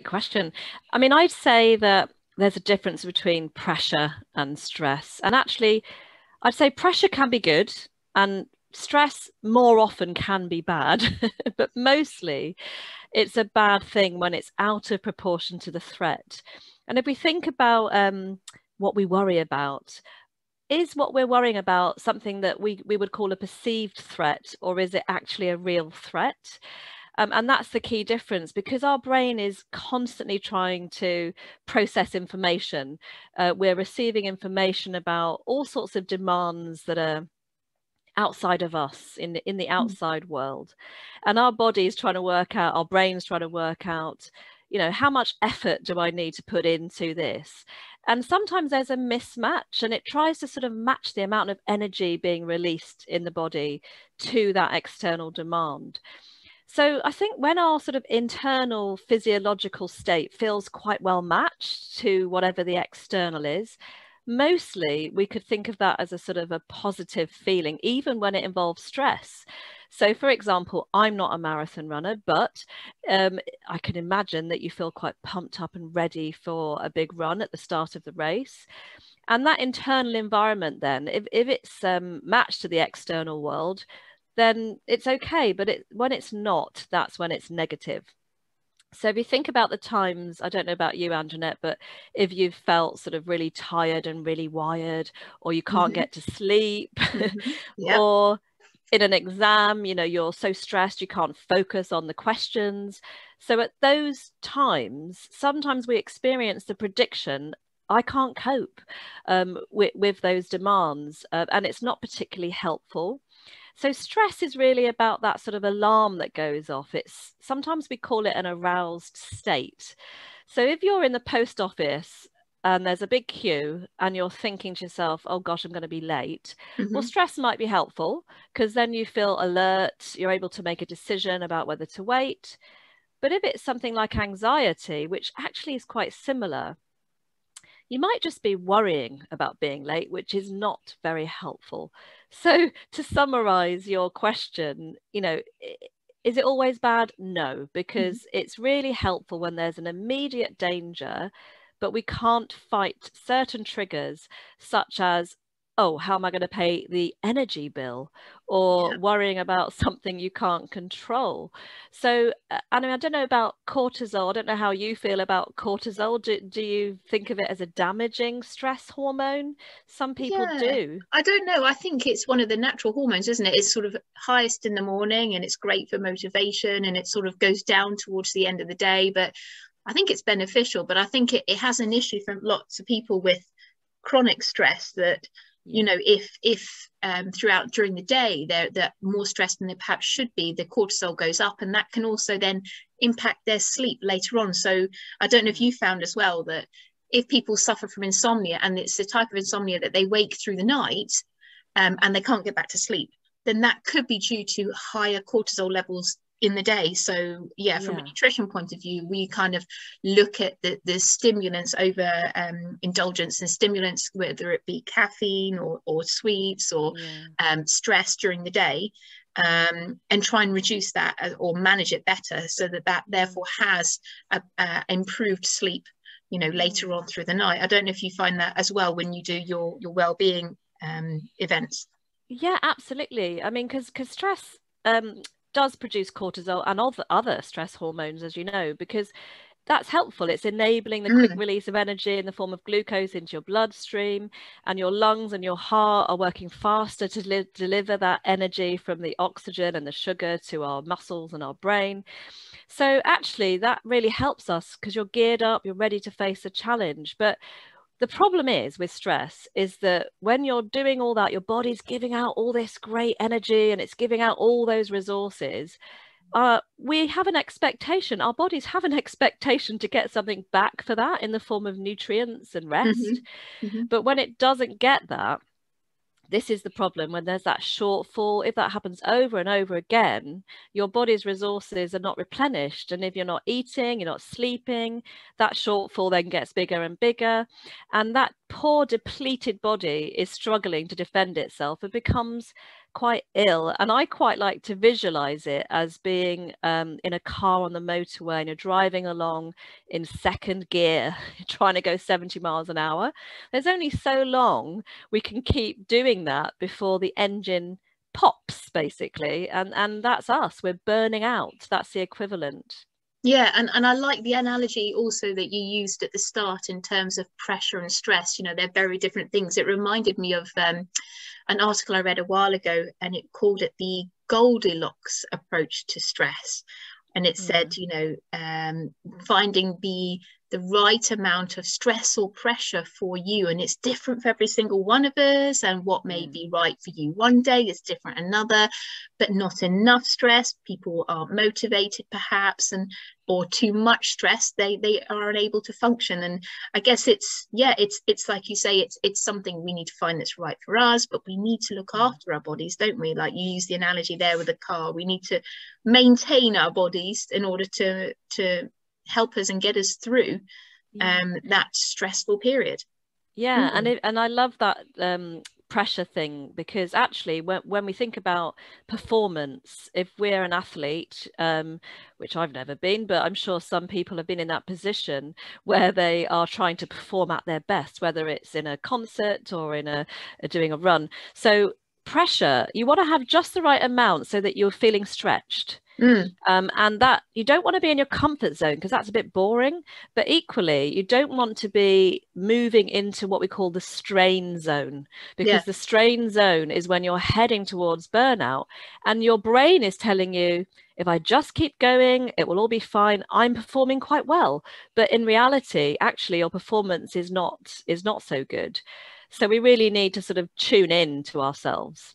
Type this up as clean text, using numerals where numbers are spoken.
question. I mean, I'd say that there's a difference between pressure and stress. And actually, I'd say pressure can be good and stress more often can be bad, but mostly it's a bad thing when it's out of proportion to the threat. And if we think about what we worry about, is what we're worrying about something that we would call a perceived threat, or is it actually a real threat? And that's the key difference, because our brain is constantly trying to process information. We're receiving information about all sorts of demands that are outside of us in the outside world, and our body's trying to work out, our brain's trying to work out, how much effort do I need to put into this? And sometimes there's a mismatch, and it tries to sort of match the amount of energy being released in the body to that external demand. So I think when our sort of internal physiological state feels quite well matched to whatever the external is, mostly we could think of that as a sort of a positive feeling, even when it involves stress. So, for example, I'm not a marathon runner, but I can imagine that you feel quite pumped up and ready for a big run at the start of the race. And that internal environment, then, if it's matched to the external world, then it's okay. But when it's not, that's when it's negative. So if you think about the times, I don't know about you, Anjanette, but if you've felt sort of really tired and really wired, or you can't get to sleep, Yep. or in an exam, you're so stressed you can't focus on the questions. So at those times, sometimes we experience the prediction, I can't cope with those demands, and it's not particularly helpful. So stress is really about that sort of alarm that goes off. It's sometimes we call it an aroused state. So if you're in the post office and there's a big queue and you're thinking to yourself, oh gosh, I'm going to be late. Well, stress might be helpful because then you feel alert, you're able to make a decision about whether to wait. But if it's something like anxiety, which actually is quite similar, you might just be worrying about being late, which is not very helpful. So to summarize your question, is it always bad? No, because it's really helpful when there's an immediate danger, but we can't fight certain triggers, such as, oh, how am I going to pay the energy bill, or worrying about something you can't control. So, I mean, I don't know about cortisol. I don't know how you feel about cortisol. Do you think of it as a damaging stress hormone? Some people do. I don't know. I think it's one of the natural hormones, isn't it? It's sort of highest in the morning and it's great for motivation, and it sort of goes down towards the end of the day. But I think it's beneficial, but I think it has an issue for lots of people with chronic stress that, if throughout during the day they're more stressed than they perhaps should be, the cortisol goes up, and that can also then impact their sleep later on. So I don't know if you found as well that if people suffer from insomnia, and it's the type of insomnia that they wake through the night and they can't get back to sleep, then that could be due to higher cortisol levels in the day. So from a nutrition point of view, we kind of look at the stimulants over indulgence, and stimulants, whether it be caffeine or sweets or stress during the day, and try and reduce that or manage it better, so that therefore has improved sleep later on through the night. I don't know if you find that as well when you do your well-being events. Yeah, absolutely. I mean, because stress does produce cortisol and other stress hormones, as you know, because that's helpful. It's enabling the quick release of energy in the form of glucose into your bloodstream, and your lungs and your heart are working faster to deliver that energy from the oxygen and the sugar to our muscles and our brain. So actually that really helps us because you're geared up, you're ready to face a challenge. But the problem is with stress is that when you're doing all that, your body's giving out all this great energy and it's giving out all those resources. We have an expectation, our bodies have an expectation to get something back for that in the form of nutrients and rest. But when it doesn't get that, this is the problem. When there's that shortfall, if that happens over and over again, your body's resources are not replenished. And if you're not eating, you're not sleeping, that shortfall then gets bigger and bigger. And that poor depleted body is struggling to defend itself. It becomes quite ill, and I quite like to visualize it as being in a car on the motorway and you're driving along in second gear trying to go 70 miles an hour. There's only so long we can keep doing that before the engine pops, basically, and that's us. We're burning out. That's the equivalent. Yeah, and I like the analogy also that you used at the start in terms of pressure and stress. You know, they're very different things. It reminded me of an article I read a while ago, and it called it the Goldilocks approach to stress. And it said, you know, finding the right amount of stress or pressure for you, and it's different for every single one of us, and what may be right for you one day is different another, but not enough stress, people aren't motivated perhaps, and or too much stress, they are unable to function. And I guess it's like you say, it's something we need to find that's right for us, but we need to look after our bodies, don't we? Like you use the analogy there with a car, we need to maintain our bodies in order to help us and get us through that stressful period. Yeah, and I love that pressure thing, because actually when we think about performance, if we're an athlete, which I've never been, but I'm sure some people have been in that position where they are trying to perform at their best, whether it's in a concert or in doing a run. So pressure, you want to have just the right amount so that you're feeling stretched. And that you don't want to be in your comfort zone because that's a bit boring, but equally you don't want to be moving into what we call the strain zone, because the strain zone is when you're heading towards burnout and your brain is telling you, if I just keep going, it will all be fine, I'm performing quite well. But in reality, actually your performance is not so good. So we really need to sort of tune in to ourselves.